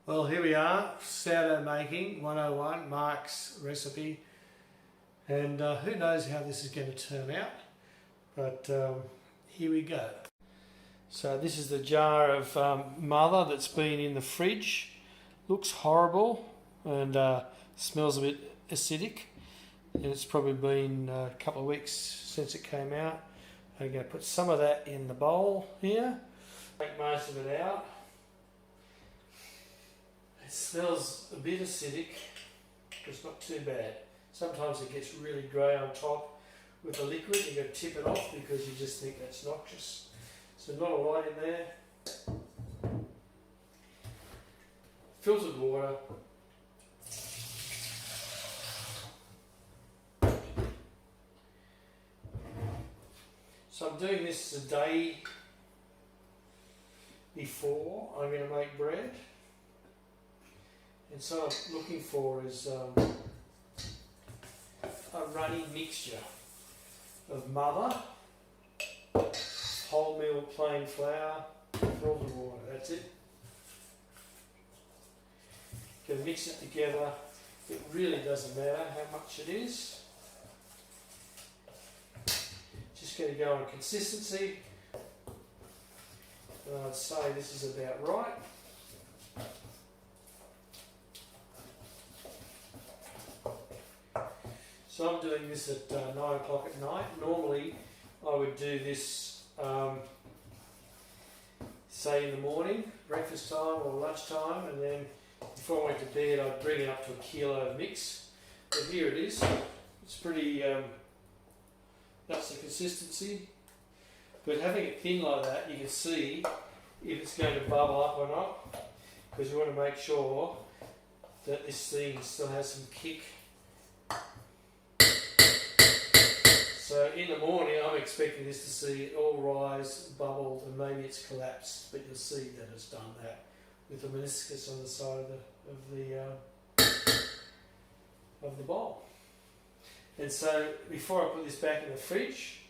Well, here we are, sourdough making 101, Mark's recipe, and who knows how this is going to turn out, but here we go. So this is the jar of mother that's been in the fridge. Looks horrible and smells a bit acidic, and it's probably been a couple of weeks since it came out. I'm going to put some of that in the bowl here, take most of it out. It smells a bit acidic, but it's not too bad. Sometimes it gets really grey on top with the liquid. You've got to tip it off because you just think that's noxious. So not a lot in there. Filtered water. So I'm doing this a day before I'm going to make bread. And so what I'm looking for is a runny mixture of mother, wholemeal plain flour, filtered water. That's it. You can mix it together. It really doesn't matter how much it is. Just going to go on consistency. And I'd say this is about right. So I'm doing this at 9 o'clock at night. Normally I would do this say in the morning, breakfast time or lunchtime, and then before I went to bed I'd bring it up to a kilo of mix. But here it is. It's pretty, that's the consistency. But having it thin like that, you can see if it's going to bubble up or not, because you want to make sure that this thing still has some kick. So in the morning I'm expecting this to see it all rise, bubble, and maybe it's collapsed, but you'll see that it's done that with the meniscus on the side of the bowl. And so before I put this back in the fridge,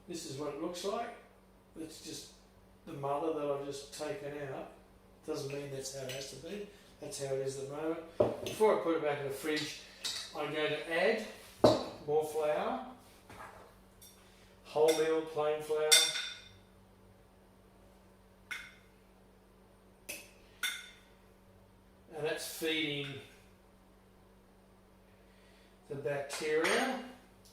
this is what it looks like. It's just the mother that I've just taken out. Doesn't mean that's how it has to be. That's how it is at the moment. Before I put it back in the fridge, I'm going to add more flour. Wholemeal plain flour, and that's feeding the bacteria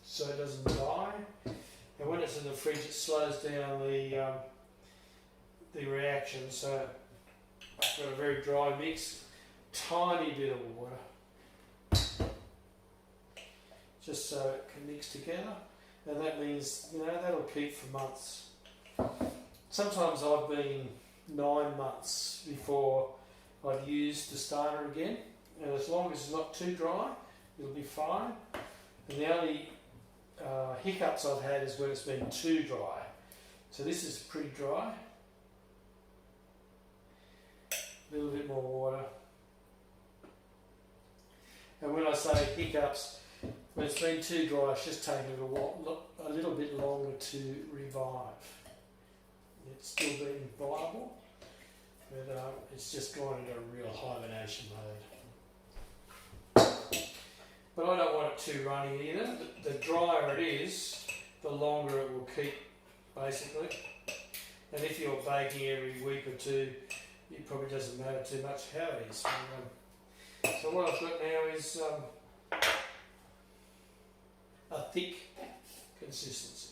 so it doesn't die. And when it's in the fridge, it slows down the reaction. So I've got a very dry mix, tiny bit of water, just so it can mix together. And that means, that'll keep for months. Sometimes I've been 9 months before I've used the starter again. And as long as it's not too dry, it'll be fine. And the only hiccups I've had is when it's been too dry. So this is pretty dry. A little bit more water. And when I say hiccups, when it's been too dry, it's just taken a little bit longer to revive. It's still being viable, but it's just gone into a real hibernation mode. But I don't want it too runny either. The drier it is, the longer it will keep, basically. And if you're baking every week or two, it probably doesn't matter too much how it is. So what I've got now is a thick consistency.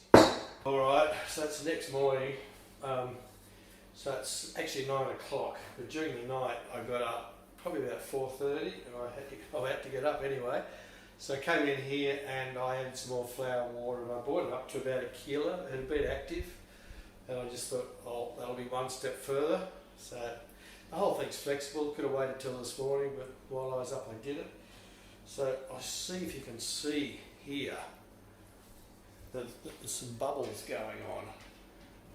Alright, so it's the next morning, so it's actually 9 o'clock, but during the night I got up probably about 4:30 and I had to get up anyway. So I came in here and I added some more flour and water, and I brought it up to about a kilo. It had been active, and I just thought, oh, that'll be one step further. So the whole thing's flexible. Could have waited till this morning, but while I was up I did it. So I'll see if you can see here that there's some bubbles going on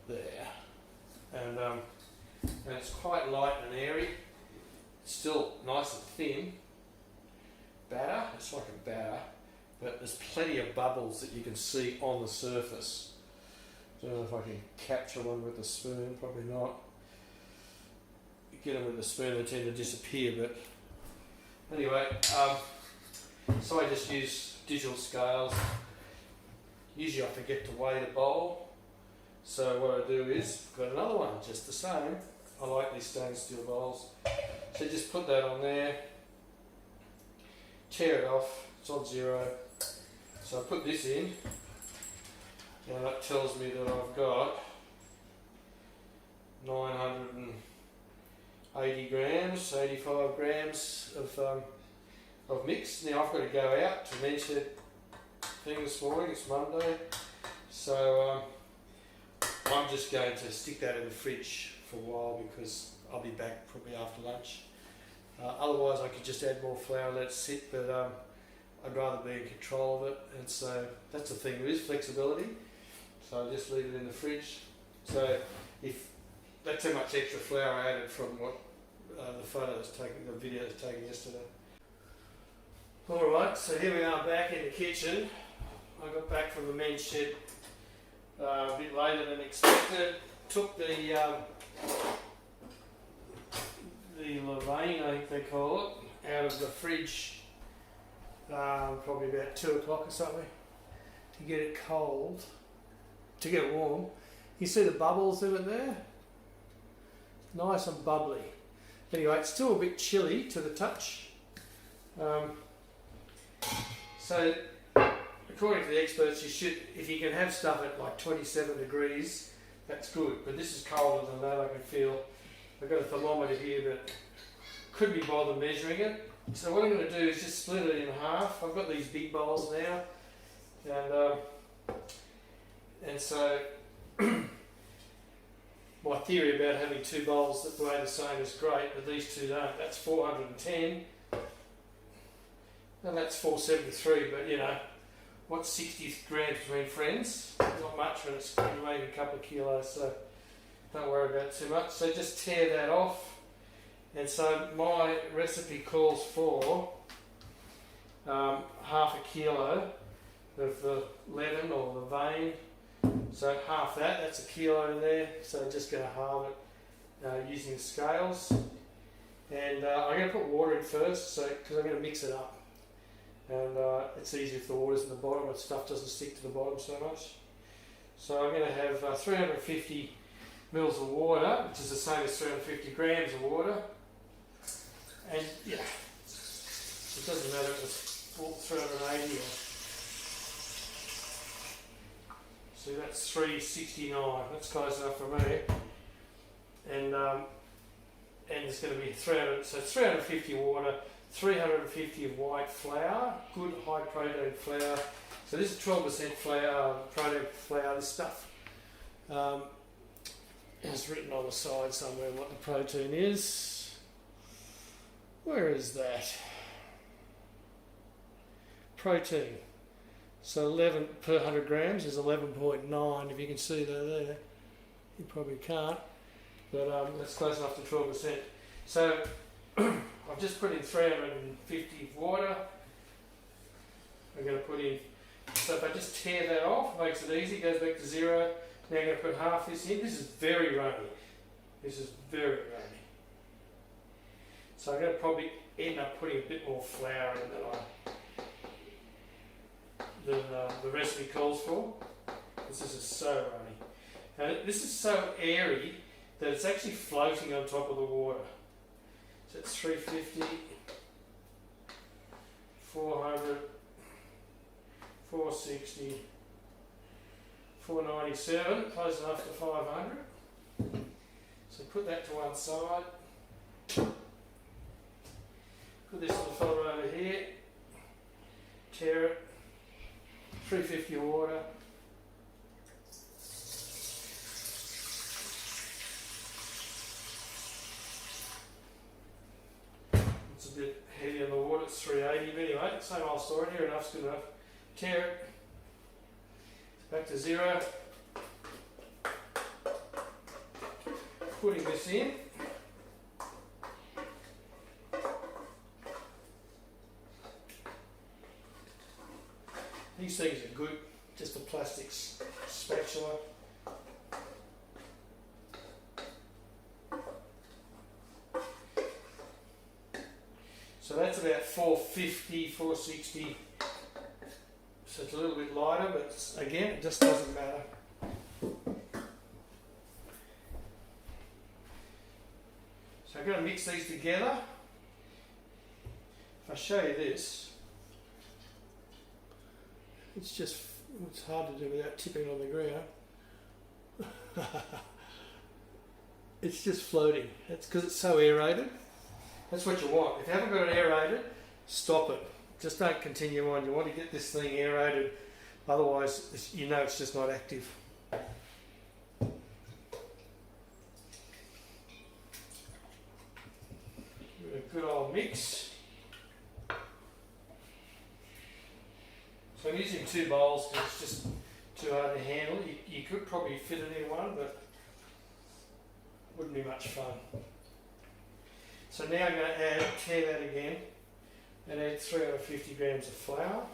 there, and it's quite light and airy. It's still nice and thin batter. It's like a batter, but there's plenty of bubbles that you can see on the surface. Don't know if I can capture one with a spoon, probably not. get them with the spoon, they tend to disappear. But anyway, so I just use digital scales. Usually I forget to weigh the bowl, so what I do is, I've got another one just the same. I like these stainless steel bowls. So just put that on there, tear it off, it's on 0. So I put this in, and that tells me that I've got 980 grams, 85 grams of mix. Now I've got to go out to men's shed thing this morning, it's Monday, so I'm just going to stick that in the fridge for a while because I'll be back probably after lunch. Otherwise I could just add more flour, let it sit, but I'd rather be in control of it, and so that's the thing, there is flexibility, so I just leave it in the fridge. So if that's how much extra flour I added from what the video was taken yesterday. Alright, so here we are back in the kitchen. I got back from the men's shed a bit later than expected. Took the levain, I think they call it, out of the fridge probably about 2 o'clock or something to get it cold, to get it warm. You see the bubbles in it there? Nice and bubbly. Anyway, it's still a bit chilly to the touch. So according to the experts, you should, if you can have stuff at like 27 degrees, that's good. But this is colder than that, I can feel. I've got a thermometer here, but couldn't be bothered measuring it. So what I'm going to do is just split it in half. I've got these big bowls now, and so my theory about having 2 bowls that weigh the same is great, but these 2 don't. That's 410, and that's 473. But you know, what's 60 grams between friends? Not much when it's weighing a couple of kilos, so don't worry about it too much. So just tear that off. And so my recipe calls for half a kilo of the leaven or the vein. So half that, that's a kilo in there. So I'm just going to halve it using the scales. And I'm going to put water in first, so because I'm going to mix it up. And it's easier if the water's in the bottom and stuff doesn't stick to the bottom so much. So I'm going to have 350 mils of water, which is the same as 350 grams of water. And yeah, it doesn't matter if it's 380 or... So that's 369, that's close enough for me. And it's going to be 300, so it's 350 water, 350 of white flour, good high protein flour. So this is 12% flour, protein flour, this stuff. It's written on the side somewhere what the protein is. Where is that? Protein. So 11 per 100 grams is 11.9, if you can see that there. You probably can't, but that's close enough to 12%. So I've just put in 350 of water. I'm going to put in, so if I just tear that off, it makes it easy, goes back to 0. Now I'm going to put half this in. This is very runny. This is very runny. So I'm going to probably end up putting a bit more flour in than the recipe calls for, because this is so runny. And this is so airy that it's actually floating on top of the water. So it's 350, 400, 460, 497, close enough to 500. So put that to one side. Put this little fella over here, tear it, 350 water. It's a bit heavy on the water, it's 380, but anyway, same old story, near enough's good enough. Tear it, back to 0. Putting this in. These things are good, just a plastic spatula. So that's about 450, 460. So it's a little bit lighter, but again, it just doesn't matter. So I'm going to mix these together. If I show you this, it's hard to do without tipping on the ground. It's just floating. That's because it's so aerated. That's what you want. If you haven't got it aerated, stop it. Just don't continue on. You want to get this thing aerated, otherwise you know it's just not active. Give it a good old mix. So I'm using 2 bowls because it's just too hard to handle. You could probably fit it in one, but it wouldn't be much fun. So now I'm going to tear that again and add 350 grams of flour.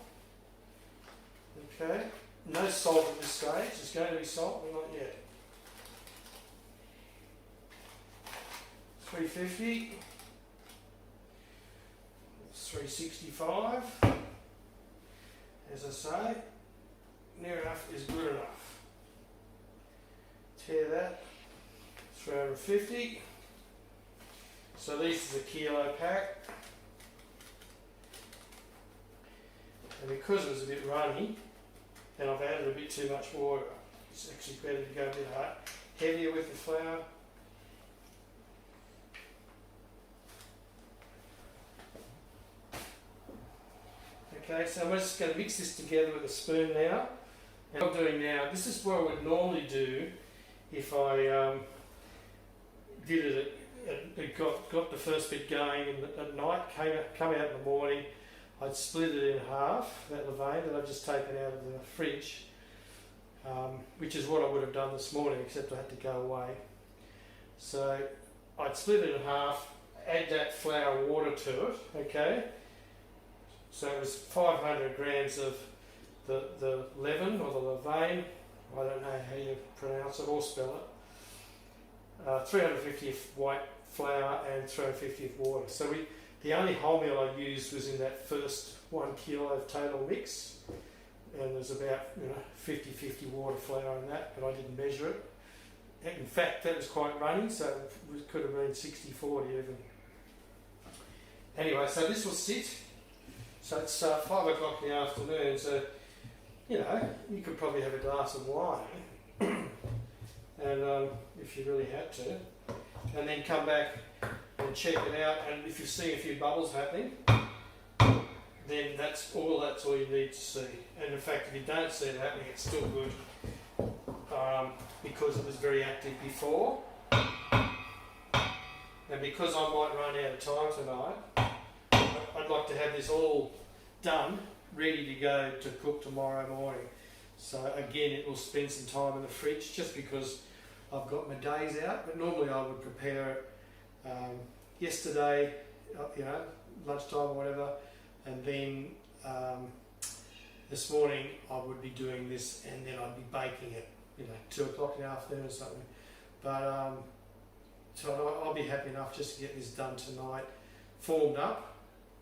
Okay, no salt at this stage. There's going to be salt, but not yet. 350. 365. As I say, near enough is good enough. Tear that. 350. So this is a kilo pack. And because it was a bit runny, and I've added a bit too much water, it's actually better to go a bit heavier with the flour. Okay, so I'm just going to mix this together with a spoon now. And what I'm doing now, this is what I would normally do if I did it got the first bit going at night, come out in the morning. I'd split it in half, that levain that I've just taken out of the fridge, which is what I would have done this morning, except I had to go away. So I'd split it in half, add that flour water to it, okay? So it was 500 grams of the leaven or the levain, I don't know how you pronounce it or spell it, 350 of white flour and 350 of water. So the only wholemeal I used was in that first 1 kilo of total mix, and there's about 50-50 water flour in that, but I didn't measure it. In fact, that was quite runny, so it could have been 60-40 even. Anyway, so this will sit. So it's 5 o'clock in the afternoon, so you could probably have a glass of wine, and if you really had to, and then come back and check it out, and if you see a few bubbles happening, then that's all you need to see. And in fact, if you don't see it happening, it's still good, because it was very active before, and because I might run out of time tonight, I'd like to have this all done, ready to go to cook tomorrow morning. So again, it will spend some time in the fridge just because I've got my days out, but normally I would prepare it yesterday, lunchtime or whatever, and then this morning I would be doing this, and then I'd be baking it, 2 o'clock in the afternoon or something. But so I'll be happy enough just to get this done tonight, formed up,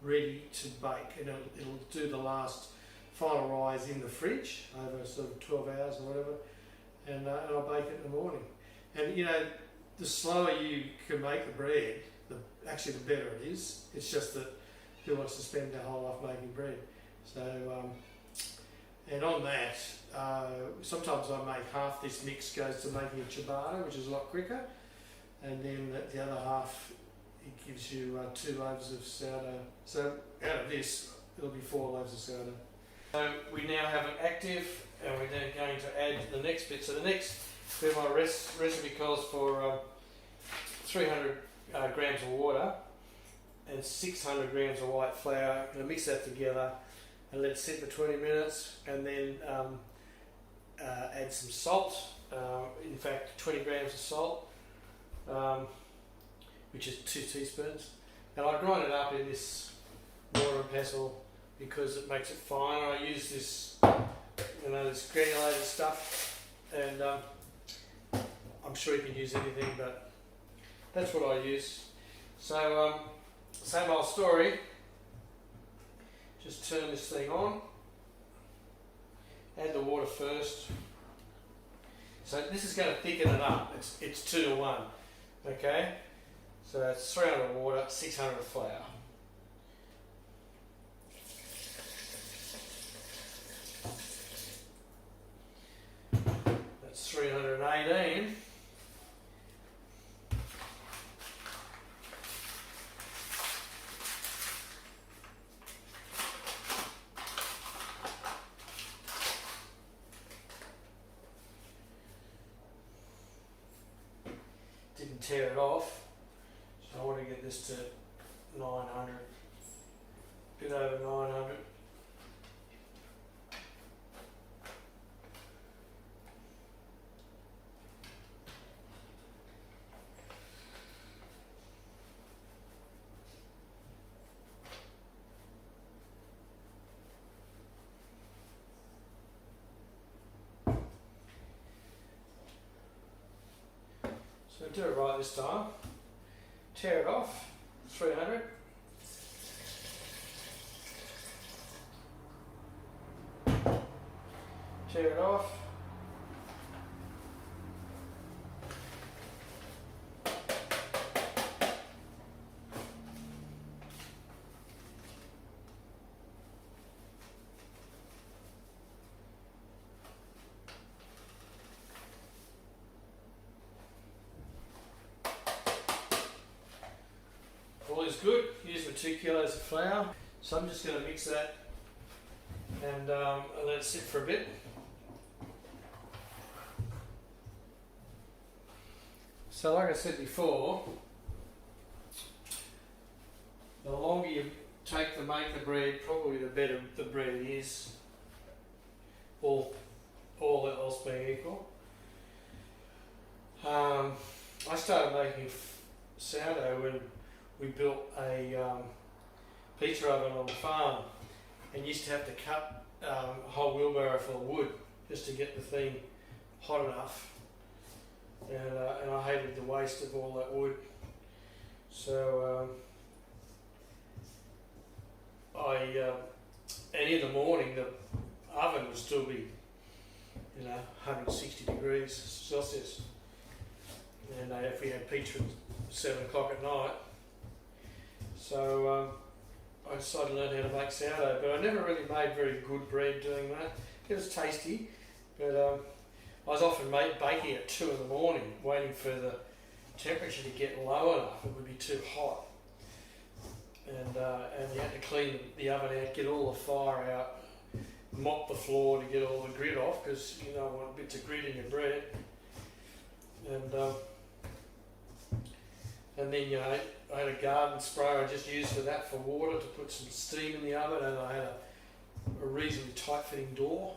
ready to bake, and it'll do the last final rise in the fridge over sort of 12 hours or whatever, and I'll bake it in the morning. And the slower you can make the bread, the better it is. It's just that who wants to spend their whole life making bread? So and on that, sometimes I make half this mix goes to making a ciabatta, which is a lot quicker, and then the other half, it gives you 2 loaves of sourdough. So out of this, it'll be 4 loaves of sourdough. So we now have it active, and we're then going to add the next bit. So the next bit of my recipe calls for 300 grams of water and 600 grams of white flour. I'm going to mix that together and let it sit for 20 minutes, and then add some salt, in fact 20 grams of salt, which is 2 teaspoons, and I grind it up in this mortar and pestle because it makes it fine. I use this, this granulated stuff, and I'm sure you can use anything, but that's what I use. So same old story. Just turn this thing on. Add the water first. So this is going to thicken it up. It's 2 to 1. Okay? So that's 300 water, 600 flour. That's 318. Didn't tear it off, so I want to get this to 900, a bit over 900. So do it right this time. Tear it off, 300. Tear it off. All is good. Use my 2 kilos of flour. So I'm just going to mix that and let it sit for a bit. So like I said before, the longer you take to make the bread, probably the better the bread is, all else being equal. I started making sourdough when we built a pizza oven on the farm and used to have to cut a whole wheelbarrow full of wood just to get the thing hot enough, and I hated the waste of all that wood. So and in the morning the oven would still be 160 degrees Celsius, and if we had pizza at 7 o'clock at night. So I decided to learn how to make sourdough, but I never really made very good bread doing that. It was tasty, but I was often baking at 2 in the morning, waiting for the temperature to get low enough. It would be too hot, and you had to clean the oven out, get all the fire out, mop the floor to get all the grit off, because you don't want bits of grit in your bread. And then I had a garden sprayer I just used for that, for water, to put some steam in the oven, and I had a reasonably tight fitting door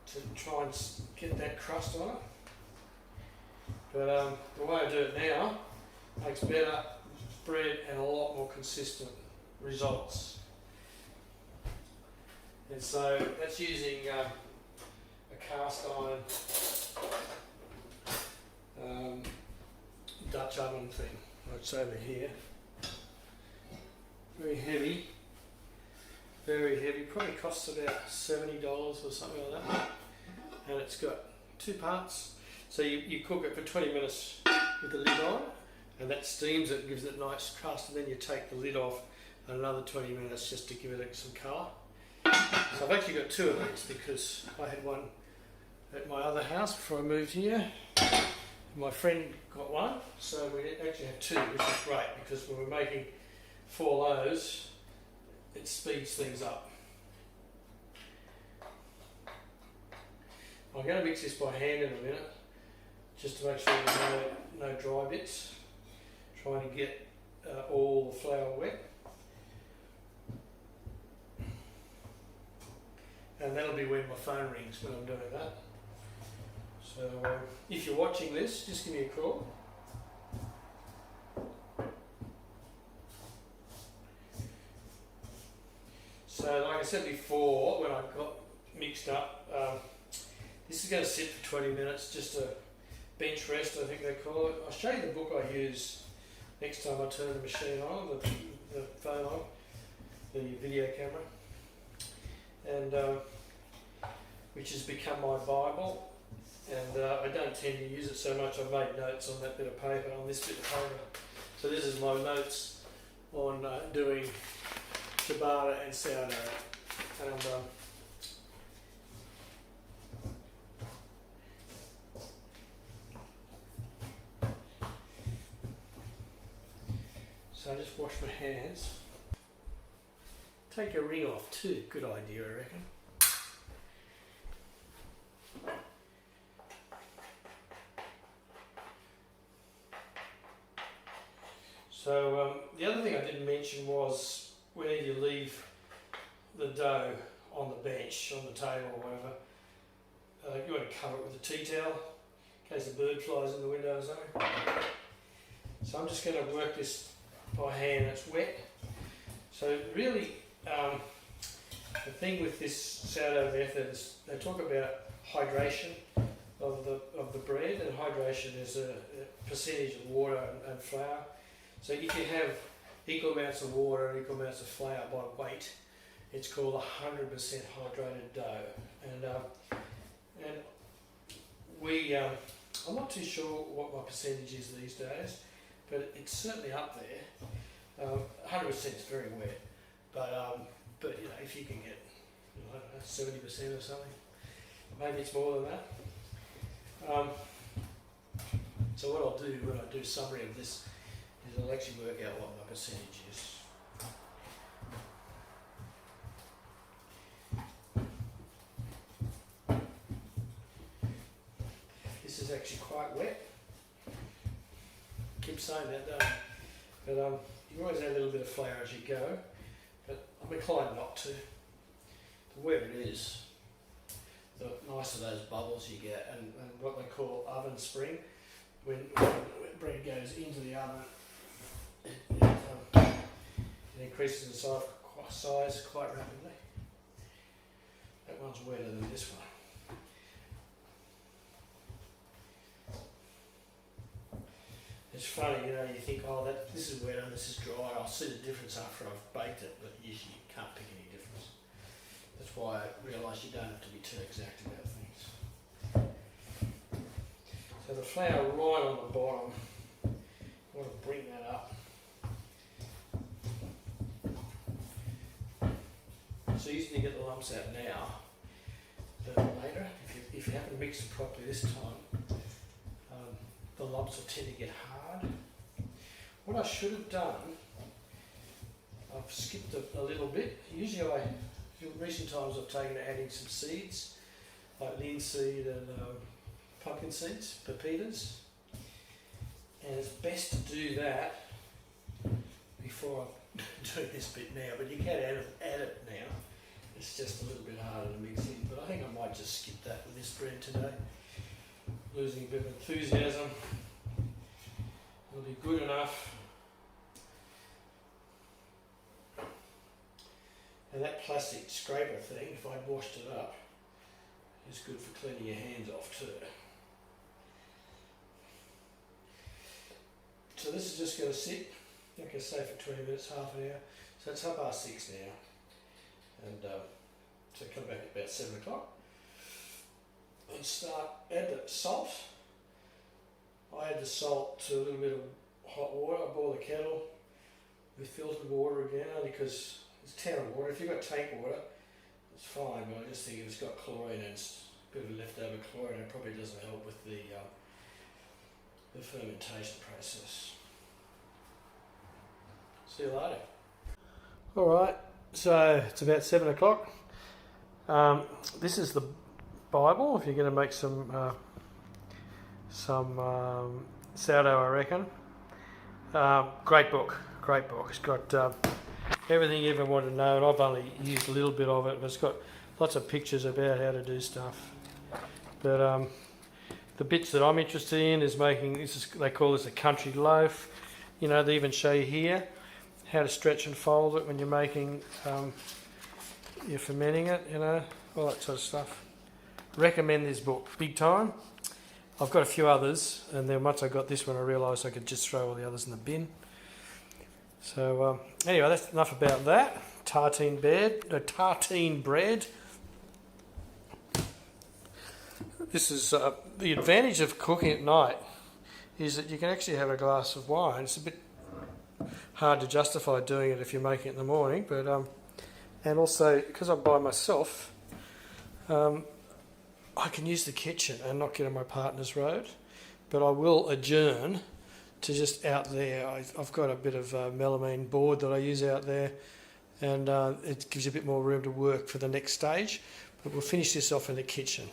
to try and get that crust on it. But the way I do it now makes better bread and a lot more consistent results. And so that's using a cast iron Dutch oven thing. It's over here. Very heavy. Very heavy. Probably costs about $70 or something like that. And it's got 2 parts. So you cook it for 20 minutes with the lid on, and that steams it, gives it a nice crust, and then you take the lid off and another 20 minutes just to give it some colour. So I've actually got 2 of these because I had one at my other house before I moved here. My friend got one, so we actually have 2, which is great, because when we're making 4 loaves, it speeds things up. I'm going to mix this by hand in a minute, just to make sure there's no dry bits. Trying to get all the flour wet. And that'll be when my phone rings when I'm doing that. So if you're watching this, just give me a call. So like I said before, when I got mixed up, this is going to sit for 20 minutes, just a bench rest, I think they call it. I'll show you the book I use next time I turn the machine on, the phone on, the video camera. and which has become my Bible. And I don't tend to use it so much. I've made notes on that bit of paper, on this bit of paper. So this is my notes on doing ciabatta and sourdough. And so I just wash my hands. Take your ring off too. Good idea, I reckon. So the other thing I didn't mention was whenever you leave the dough on the bench, on the table or whatever, you want to cover it with a tea towel in case a bird flies in the window or something. So I'm just going to work this by hand. It's wet. So really, the thing with this sourdough method is they talk about hydration of the bread, and hydration is a percentage of water and flour. So if you have equal amounts of water and equal amounts of flour by weight, it's called 100% hydrated dough. And I'm not too sure what my percentage is these days, but it's certainly up there. 100% is very wet, but you know, if you can get, I don't know, 70% or something, maybe it's more than that. So what I'll do when I do summary of this is I'll actually work out what my percentage is. This is actually quite wet. Keep saying that, don't I? But you always add a little bit of flour as you go, but I'm inclined not to. The wetter it is, the nicer those bubbles you get, and what they call oven spring. When bread goes into the oven, it increases in size quite rapidly. That one's wetter than this one. It's funny, you know, you think, oh, this is wetter and this is dry. I'll see the difference after I've baked it, but usually you can't pick any difference. That's why I realised you don't have to be too exact about things. So the flour right on the bottom, I want to bring that up. It's easy to get the lumps out now, but later, if you haven't mixed it properly this time, the lumps will tend to get hard. What I should have done, I've skipped a little bit. Usually in recent times I've taken to adding some seeds, like linseed and pumpkin seeds, pepitas. And it's best to do that before I'm doing this bit now, but you can add it now. It's just a little bit harder to mix in, but I think I might just skip that with this bread today. Losing a bit of enthusiasm. It'll be good enough. And that plastic scraper thing, if I'd washed it up, is good for cleaning your hands off too. So this is just going to sit, like I say, for 20 minutes, half an hour. So it's 6:30 now. And so come back at about 7 o'clock. And add the salt. I add the salt to a little bit of hot water. I boil the kettle with filtered water again, only because it's town water. If you've got tank water, it's fine, but I just think if it's got chlorine and it's a bit of leftover chlorine, it probably doesn't help with the fermentation process. See you later. Alright, so it's about 7 o'clock. This is the Bible, if you're going to make some sourdough, I reckon. Great book. It's got everything you ever want to know, and I've only used a little bit of it, but it's got lots of pictures about how to do stuff. But the bits that I'm interested in is making, they call this a country loaf. You know, they even show you here how to stretch and fold it when you're making, you're fermenting it, you know, all that sort of stuff. Recommend this book, big time. I've got a few others, and then once I got this one I realised I could just throw all the others in the bin. So anyway, that's enough about that. tartine bread. This is the advantage of cooking at night is that you can actually have a glass of wine. It's a bit hard to justify doing it if you're making it in the morning, but and also because I'm by myself, I can use the kitchen and not get on my partner's road, but I will adjourn to just out there. I've got a bit of melamine board that I use out there, and it gives you a bit more room to work for the next stage, but we'll finish this off in the kitchen.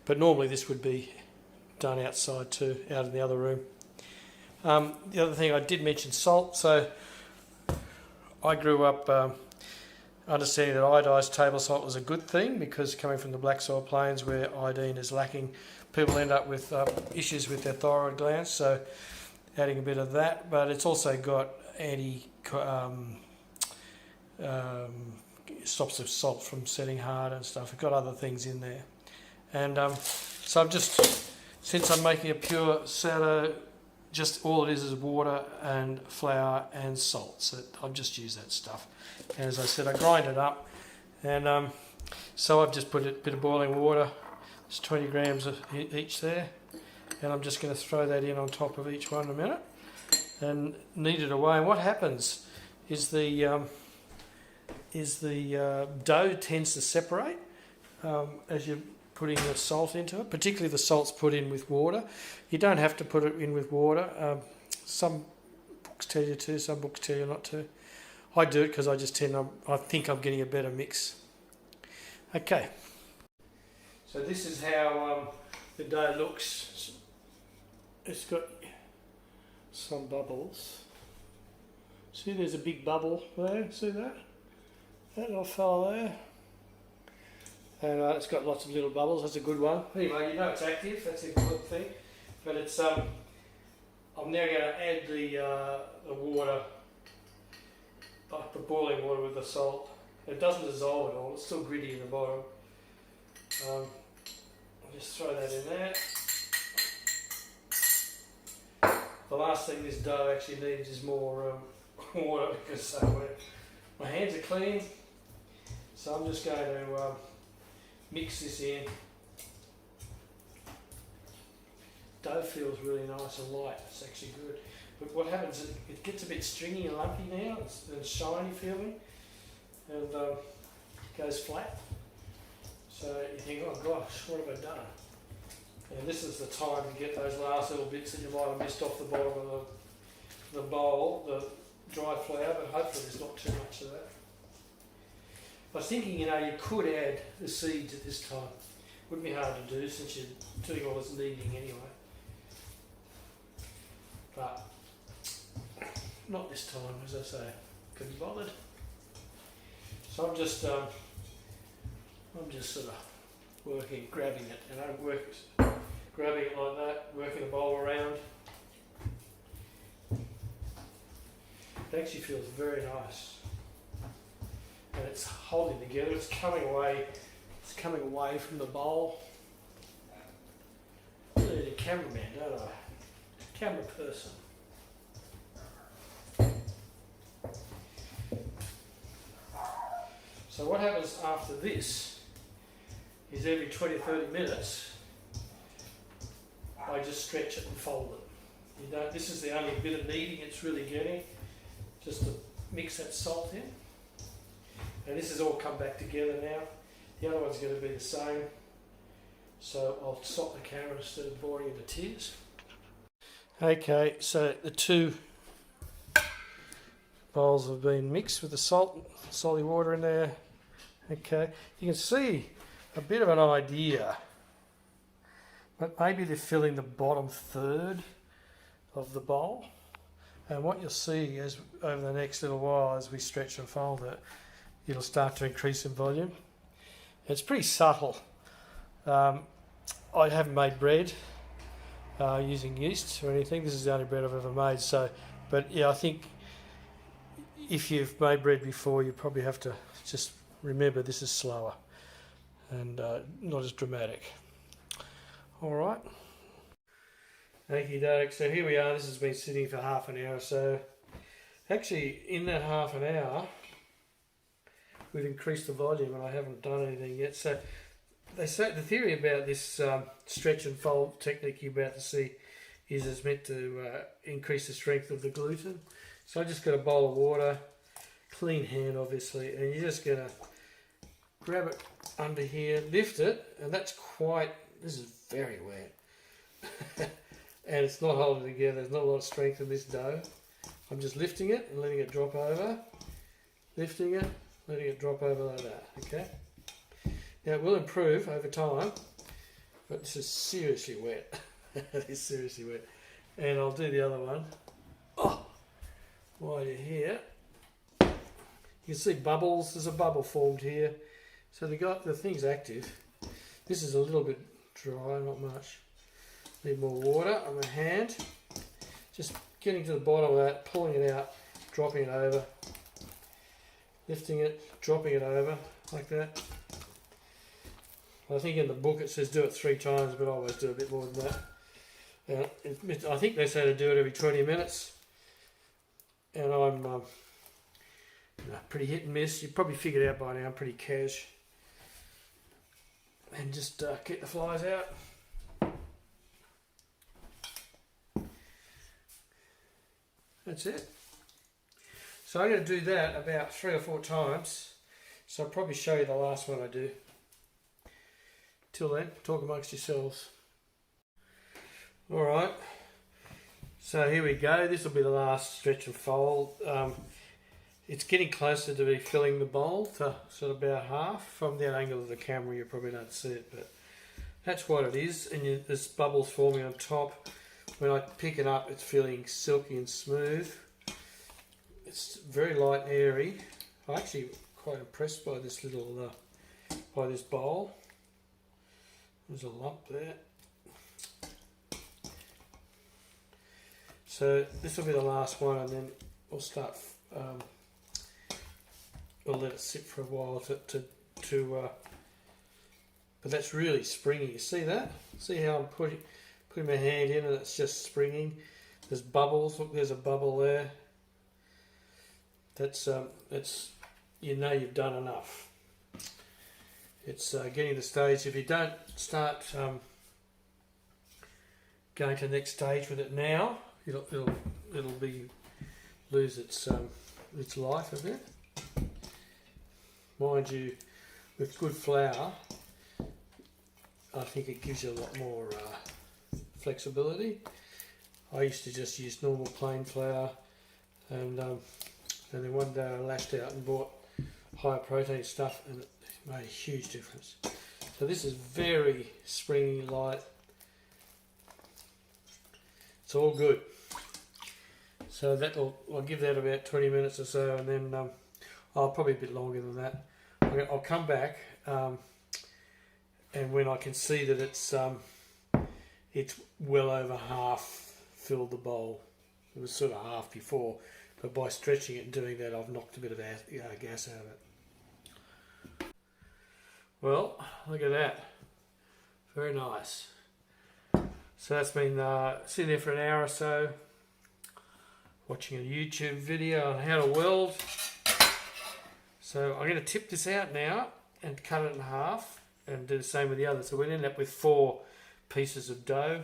But normally this would be done outside too, out in the other room. The other thing I did mention salt. So I grew up understanding that iodised table salt was a good thing because coming from the black soil plains where iodine is lacking, people end up with issues with their thyroid glands. So adding a bit of that, but it's also got stops the salt from setting hard and stuff. It's got other things in there, and so I'm just, since I'm making a pure sourdough, just all it is water and flour and salt. So I've just used that stuff. And as I said, I grind it up. And so I've just put a bit of boiling water. It's 20 grams of each there. And I'm just going to throw that in on top of each one in a minute. And knead it away. And what happens is the dough tends to separate as you're putting the salt into it, particularly the salt's put in with water. You don't have to put it in with water. Some books tell you to, some books tell you not to. I do it because I think I'm getting a better mix. Okay. So this is how the dough looks. It's got some bubbles. See, there's a big bubble there. See that? That little fella there. And it's got lots of little bubbles. That's a good one. Anyway, you know it's active. That's a good thing. But it's I'm now going to add the water, the boiling water with the salt. It doesn't dissolve at all. It's still gritty in the bottom. I'll just throw that in there. The last thing this dough actually needs is more water because my hands are clean. So I'm just going to mix this in. Dough feels really nice and light. It's actually good. But what happens is it gets a bit stringy and lumpy now. It's shiny feeling, and goes flat. So you think, oh gosh, what have I done? And this is the time to get those last little bits that you might have missed off the bottom of the bowl, the dry flour, but hopefully there's not too much of that. I was thinking, you could add the seeds at this time. Wouldn't be hard to do since you're doing all this kneading anyway. But not this time, as I say. Couldn't be bothered. So I'm just sort of grabbing it, grabbing it like that, working the bowl around. It actually feels very nice. And it's holding together, it's coming away from the bowl. I really need a cameraman, don't I? Camera person. So what happens after this is every 20 or 30 minutes I just stretch it and fold it. This is the only bit of kneading it's really getting, just to mix that salt in. And this has all come back together now. The other one's going to be the same. So I'll stop the camera instead of boring into tears. Okay, so the two bowls have been mixed with the salty water in there. Okay, you can see a bit of an idea, but maybe they're filling the bottom third of the bowl. And what you'll see as over the next little while as we stretch and fold it, it'll start to increase in volume. It's pretty subtle. I haven't made bread using yeast or anything. This is the only bread I've ever made. So, but yeah, I think if you've made bread before, you probably have to just remember this is slower and not as dramatic. All right. Thank you, Derek. So here we are. This has been sitting for half an hour. So actually, in that half an hour, we've increased the volume, and I haven't done anything yet. So they say the theory about this stretch and fold technique you're about to see is it's meant to increase the strength of the gluten. So I just got a bowl of water, clean hand obviously, and you're just going to grab it under here, lift it, and this is very wet. And it's not holding together, there's not a lot of strength in this dough. I'm just lifting it and letting it drop over, lifting it, letting it drop over like that, okay? Now it will improve over time, but this is seriously wet. It is seriously wet. And I'll do the other one. Oh, while you're here, you can see bubbles, there's a bubble formed here. So the thing's active. This is a little bit dry, not much. Need more water on my hand. Just getting to the bottom of that, pulling it out, dropping it over, lifting it, dropping it over, like that. I think in the book it says do it 3 times, but I always do a bit more than that. I think they say to do it every 20 minutes. And I'm pretty hit and miss. You probably figured out by now I'm pretty cash. And just get the flies out. That's it. So I'm going to do that about 3 or 4 times. So I'll probably show you the last one I do. Till then, talk amongst yourselves. Alright, so here we go. This will be the last stretch and fold. It's getting closer to be filling the bowl to sort of about half. From that angle of the camera you probably don't see it, but that's what it is. And there's bubbles forming on top. When I pick it up, it's feeling silky and smooth. It's very light and airy. I'm actually quite impressed by this little, by this bowl. There's a lump there. So this will be the last one, and then we'll start. We'll let it sit for a while but that's really springy. You see that? See how I'm putting my hand in and it's just springing. There's bubbles. Look, there's a bubble there. That's you know you've done enough. It's getting to the stage. If you don't start going to the next stage with it now, it'll lose its life a bit. Mind you, with good flour, I think it gives you a lot more flexibility. I used to just use normal plain flour, and then one day I lashed out and bought higher protein stuff, and it made a huge difference. So this is very springy, light. It's all good. So I'll give that about 20 minutes or so, and then probably a bit longer than that. I'll come back, and when I can see that it's well over half filled the bowl. It was sort of half before, but by stretching it and doing that, I've knocked a bit of gas out of it. Well, look at that. Very nice. So that's been sitting there for an hour or so, watching a YouTube video on how to weld. So I'm going to tip this out now and cut it in half and do the same with the other. So we'll end up with 4 pieces of dough.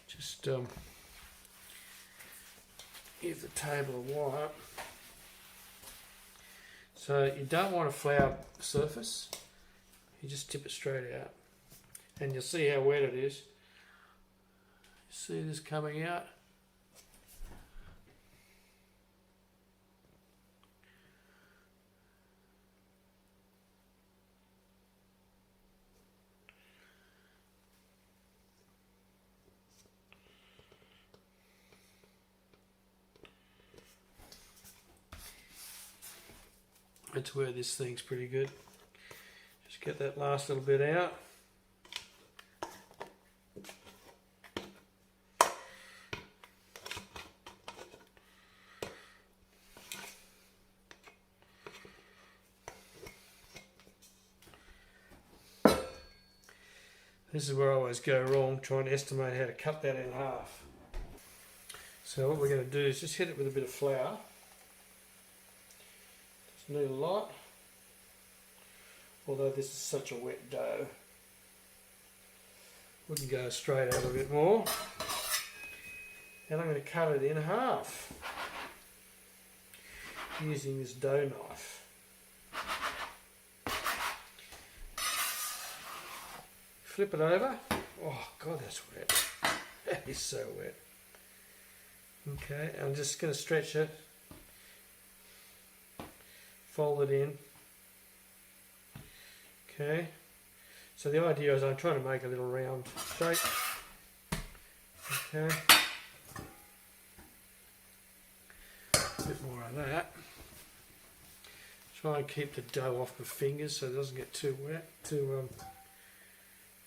Just give the table a wipe. So you don't want a flour surface. You just tip it straight out. And you'll see how wet it is. See this coming out? That's where this thing's pretty good. Just get that last little bit out. This is where I always go wrong, trying to estimate how to cut that in half. So what we're going to do is just hit it with a bit of flour. need a lot, although this is such a wet dough. Wouldn't go straight out a bit more. And I'm going to cut it in half using this dough knife. Flip it over. Oh God, that's wet. That is so wet. Okay, I'm just going to stretch it, fold it in. Okay, so the idea is I'm trying to make a little round shape. Okay, a bit more of that. Try and keep the dough off my fingers so it doesn't get too wet, too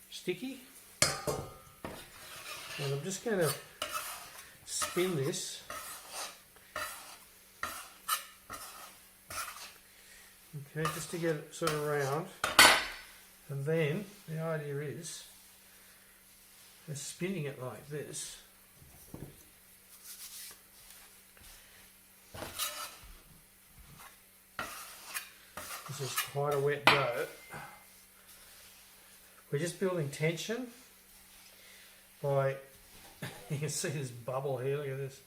sticky. And I'm just going to spin this. Okay, just to get it sort of round. And then the idea is spinning it like this. This is quite a wet dough. We're just building tension by, you can see this bubble here, look at this.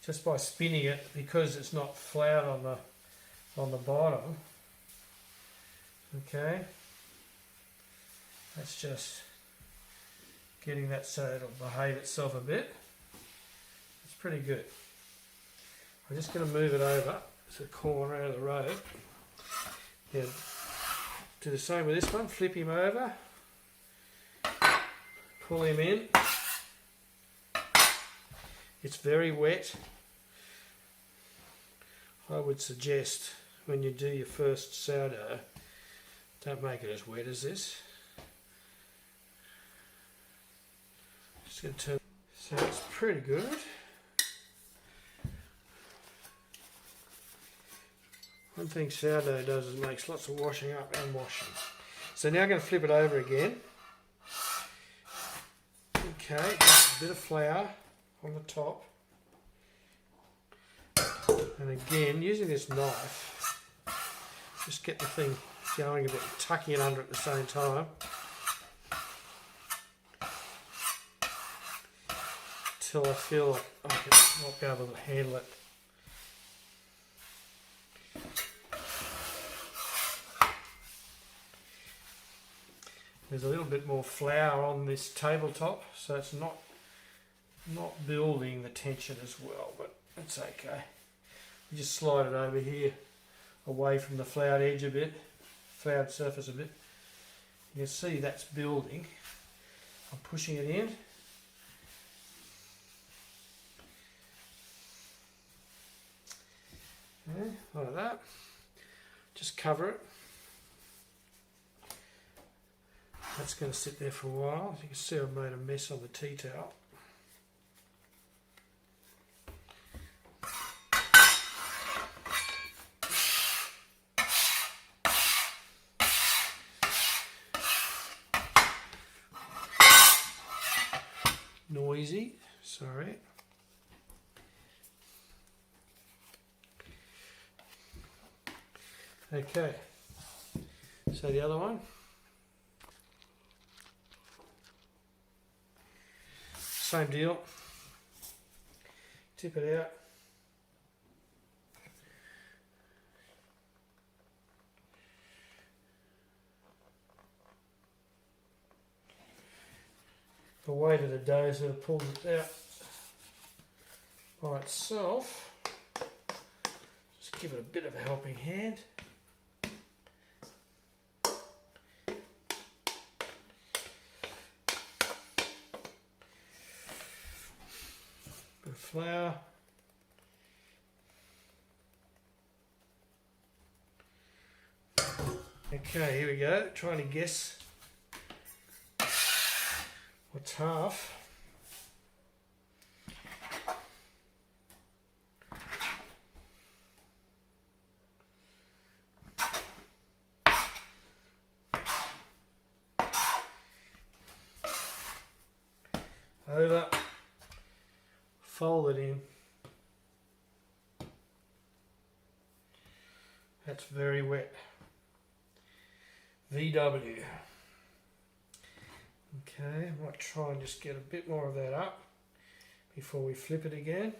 Just by spinning it, because it's not flat on the bottom. Okay, that's just getting that so it'll behave itself a bit. It's pretty good. I'm just going to move it over to the corner out of the road. Yeah, do the same with this one. Flip him over, pull him in. It's very wet. I would suggest when you do your first sourdough, don't make it as wet as this. Just going to turn. So it's pretty good. One thing sourdough does is makes lots of washing up and washing. So now I'm going to flip it over again. Okay, a bit of flour on the top. And again, using this knife, just get the thing going a bit, tucking it under at the same time. Till I feel like I might be able to handle it. There's a little bit more flour on this tabletop, so it's not building the tension as well, but it's okay. You just slide it over here, away from the floured edge a bit, floured surface a bit. You can see that's building. I'm pushing it in. Yeah, like that. Just cover it. That's going to sit there for a while. As you can see, I've made a mess on the tea towel. Noisy, sorry. Okay, so the other one. Same deal. Tip it out. The weight of the dough sort of pulls it out by itself. Just give it a bit of a helping hand. Bit of flour. Okay, here we go. Trying to guess what's half. Over, fold it in, That's very wet. VW. Okay, I might try and just get a bit more of that up before we flip it again.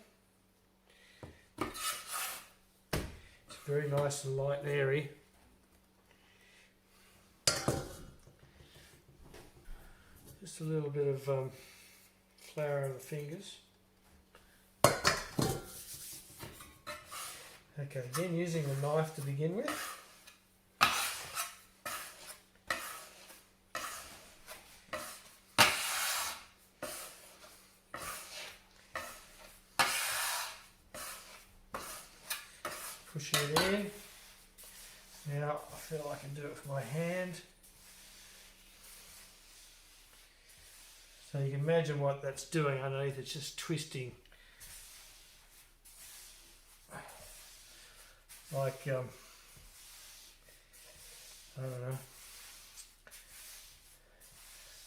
It's very nice and light and airy. Just a little bit of flour on the fingers. Okay, again using the knife to begin with. Pushing it in. Now I feel I can do it with my hand. So you can imagine what that's doing underneath, it's just twisting. Like, I don't know,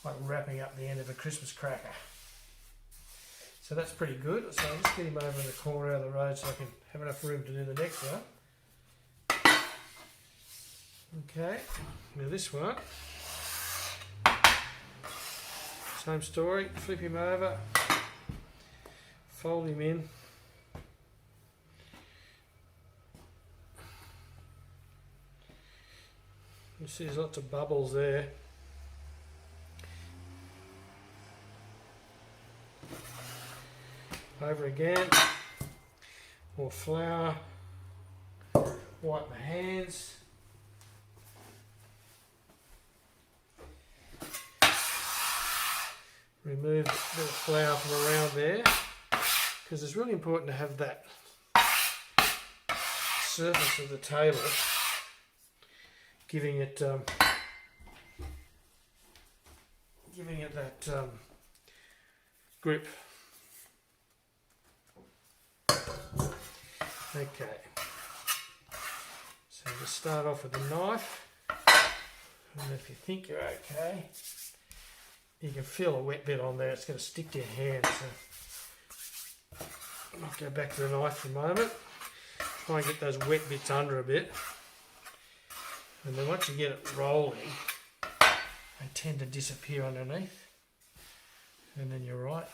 like wrapping up the end of a Christmas cracker. So that's pretty good. So I'll just get him over in the corner out of the road so I can have enough room to do the next one. Okay, now this one, same story, flip him over, fold him in. You see there's lots of bubbles there. Over again, more flour, wipe my hands. Remove the flour from around there, because it's really important to have that surface of the table giving it that grip. Okay, so just start off with the knife, and if you think you're okay, you can feel a wet bit on there. It's going to stick to your hand, so I'll go back to the knife for a moment, try and get those wet bits under a bit. And then once you get it rolling, they tend to disappear underneath. And then you're right.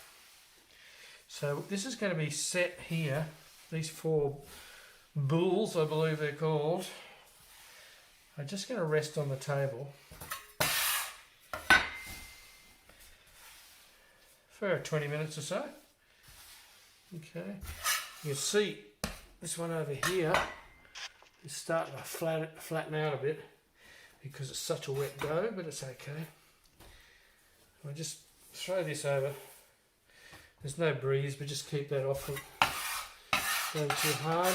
So this is going to be set here. These 4 boules, I believe they're called, are just going to rest on the table for 20 minutes or so. Okay. You see this one over here. It's starting to flatten out a bit because it's such a wet dough, but it's okay. I'll just throw this over. There's no breeze, but just keep that off from going too hard.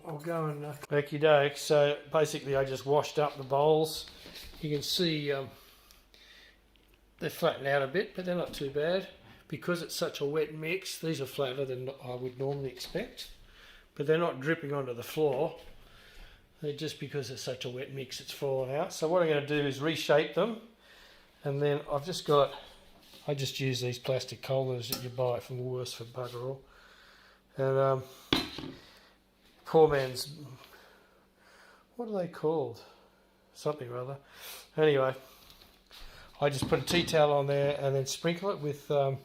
I'll go and okie doke. So basically I just washed up the bowls. You can see they're flattened out a bit, but they're not too bad. Because it's such a wet mix, these are flatter than I would normally expect. But they're not dripping onto the floor. They're just because it's such a wet mix, it's fallen out. So what I'm going to do is reshape them. And then I've just got, I just use these plastic coolers that you buy from Woolworths for bugger all. And poor man's, what are they called? Something or other. Anyway, I just put a tea towel on there and then sprinkle it with a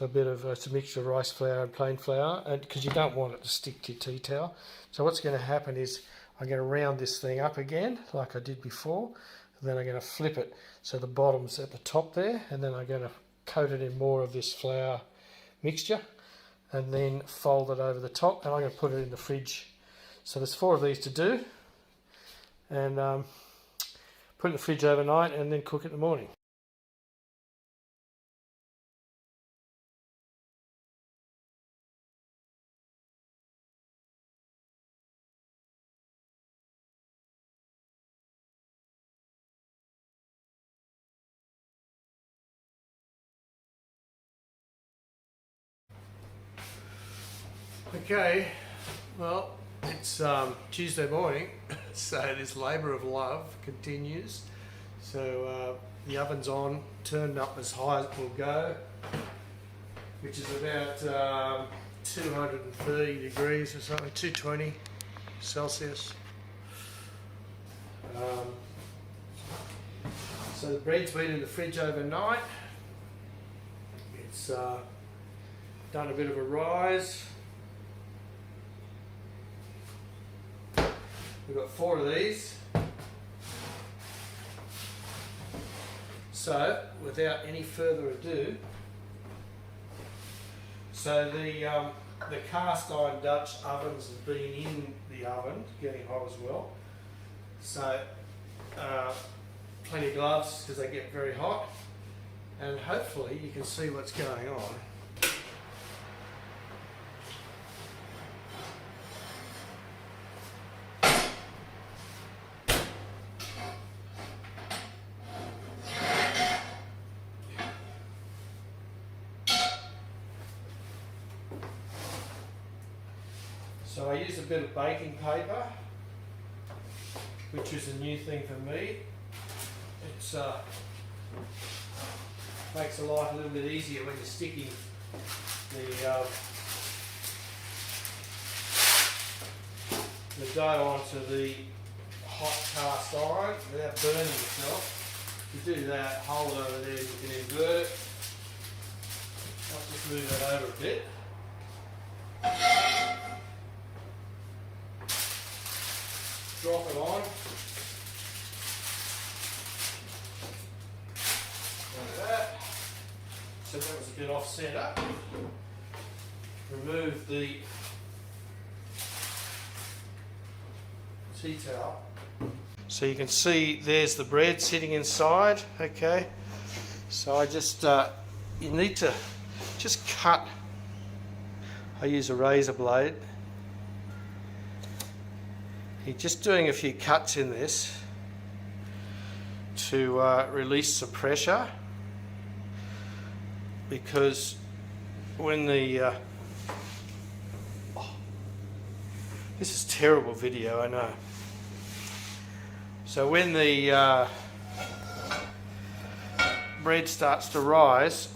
bit of it's a mixture of rice flour and plain flour, and because you don't want it to stick to your tea towel. So what's going to happen is I'm going to round this thing up again like I did before, and then I'm going to flip it so the bottom's at the top there, and then I'm going to coat it in more of this flour mixture and then fold it over the top, and I'm going to put it in the fridge. So there's 4 of these to do, and put it in the fridge overnight and then cook it in the morning. Okay, well, it's Tuesday morning, so this labour of love continues. So the oven's on, turned up as high as it will go, which is about 230 degrees or something, 220 Celsius. So the bread's been in the fridge overnight. It's done a bit of a rise. We've got 4 of these. So, without any further ado, so the cast iron Dutch ovens have been in the oven, getting hot as well. So, plenty of gloves because they get very hot, and hopefully you can see what's going on. So I used a bit of baking paper, which is a new thing for me. It makes the life a little bit easier when you're sticking the dough onto the hot cast iron without burning yourself. If you do that, hold it over there, you can invert it. I'll just move that over a bit. Drop it on. Like that. So that was a bit off centre. Remove the tea towel. So you can see there's the bread sitting inside. Okay. So I just, you need to just cut. I use a razor blade. You're just doing a few cuts in this to release some pressure, because when the this is terrible video, I know. So when the bread starts to rise,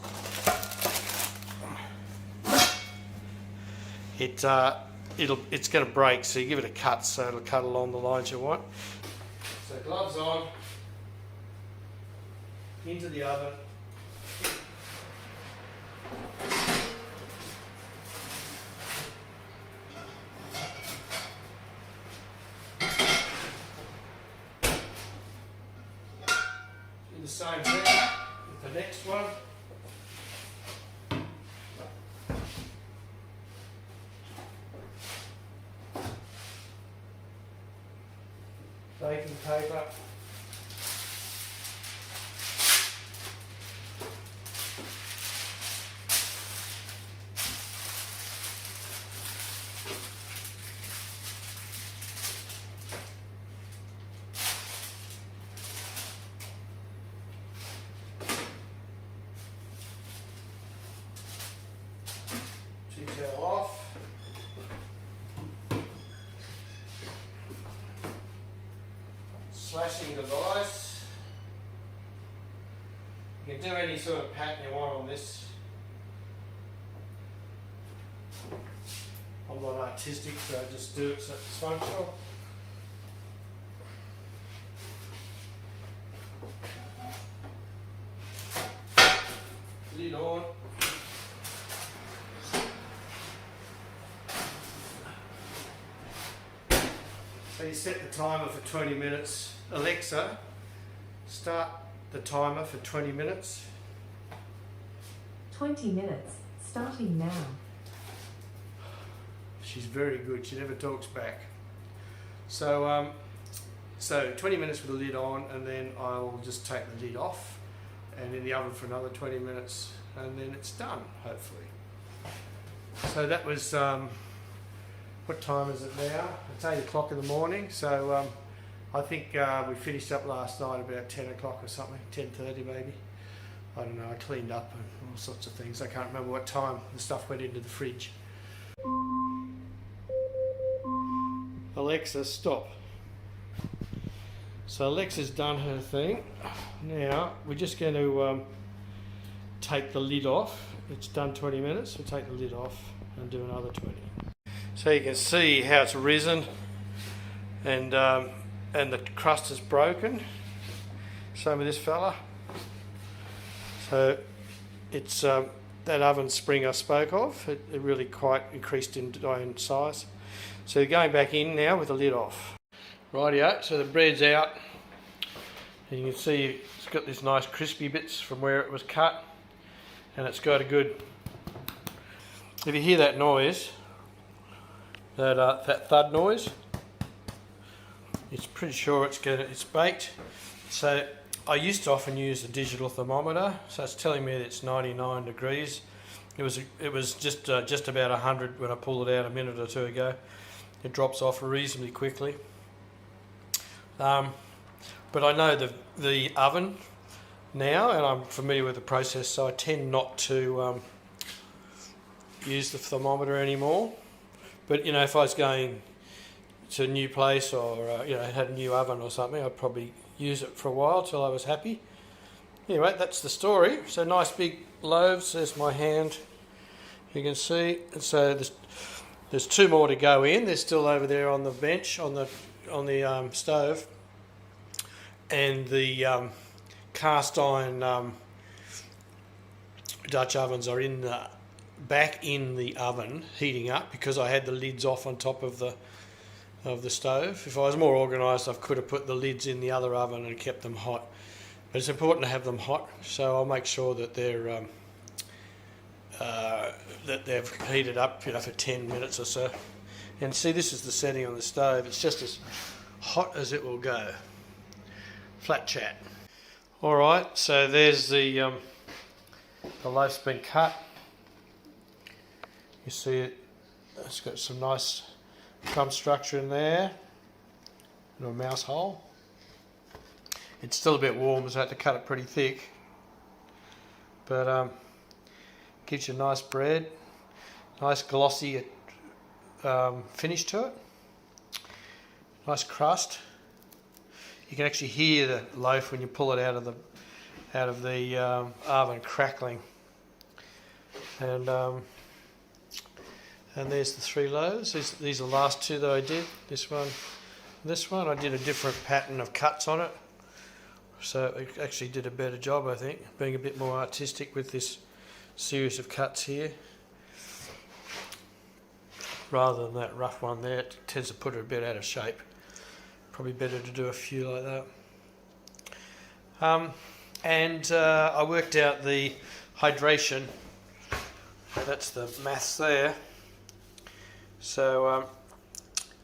it's going to break, so you give it a cut so it'll cut along the lines you want. So gloves on, into the oven. Do the same thing with the next one. Baking paper. Tea towel off. Slashing device. You can do any sort of pattern you want on this. I'm not artistic, so I just do it so it's functional. Lid on. So you set the timer for 20 minutes. Alexa, start the timer for 20 minutes. 20 minutes, starting now. She's very good, she never talks back. So, so 20 minutes with the lid on, and then I'll just take the lid off and in the oven for another 20 minutes, and then it's done, hopefully. So that was, what time is it now? It's 8 o'clock in the morning, so I think we finished up last night about 10 o'clock or something, 10:30 maybe. I don't know, I cleaned up and all sorts of things. I can't remember what time the stuff went into the fridge. Alexa, stop. So Alexa's done her thing. Now we're just going to take the lid off. It's done 20 minutes, we'll take the lid off and do another 20. So you can see how it's risen, and the crust is broken. Same with this fella. So it's that oven spring I spoke of. It really quite increased in size. So going back in now with the lid off. Rightio, so the bread's out. And you can see it's got this nice crispy bits from where it was cut, and it's got a good. If you hear that noise, that thud noise, it's pretty sure it's baked. So I used to often use a digital thermometer, so it's telling me that it's 99 degrees. It was just about 100 when I pulled it out a minute or two ago. It drops off reasonably quickly. But I know the oven now, and I'm familiar with the process, so I tend not to use the thermometer anymore. But you know, if I was going to a new place or had a new oven or something, I'd probably use it for a while till I was happy. Anyway, that's the story. So nice big loaves. There's my hand. You can see. And so there's two more to go in. They're still over there on the bench on the stove. And the cast iron Dutch ovens are back in the oven heating up, because I had the lids off on top of the stove. If I was more organised, I could have put the lids in the other oven and kept them hot. But it's important to have them hot, so I'll make sure that they're that they've heated up, for 10 minutes or so. And see, this is the setting on the stove. It's just as hot as it will go. Flat chat. All right, so there's the loaf's been cut. You see it's got some nice crumb structure in there, and a mouse hole. It's still a bit warm, so I had to cut it pretty thick, but gives you nice bread, nice glossy finish to it, nice crust. You can actually hear the loaf when you pull it out of the oven crackling, and there's the three loaves. These are the last two that I did. This one I did a different pattern of cuts on it, so it actually did a better job, I think, being a bit more artistic with this series of cuts here, rather than that rough one there. It tends to put it a bit out of shape. Probably better to do a few like that. And I worked out the hydration. That's the maths there. So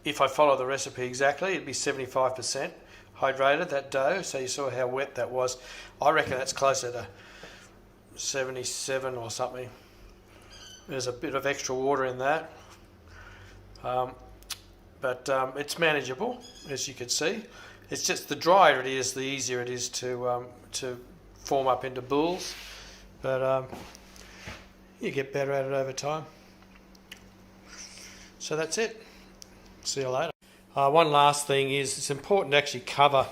if I follow the recipe exactly, it'd be 75% hydrated, that dough. So you saw how wet that was. I reckon that's closer to 77 or something. There's a bit of extra water in that. But it's manageable, as you can see. It's just the drier it is, the easier it is to form up into balls. But you get better at it over time. So that's it. See you later. One last thing is, it's important to actually cover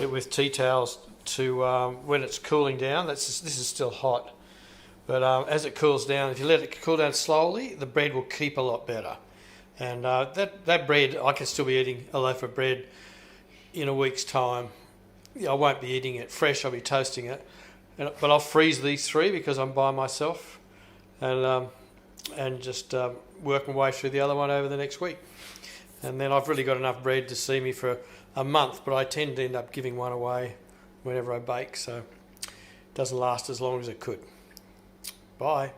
it with tea towels to when it's cooling down. This is still hot, but as it cools down, if you let it cool down slowly, the bread will keep a lot better. And that bread, I can still be eating a loaf of bread in a week's time. I won't be eating it fresh, I'll be toasting it. But I'll freeze these three because I'm by myself, and just work my way through the other one over the next week. And then I've really got enough bread to see me for a month, but I tend to end up giving one away whenever I bake, so it doesn't last as long as it could. Bye.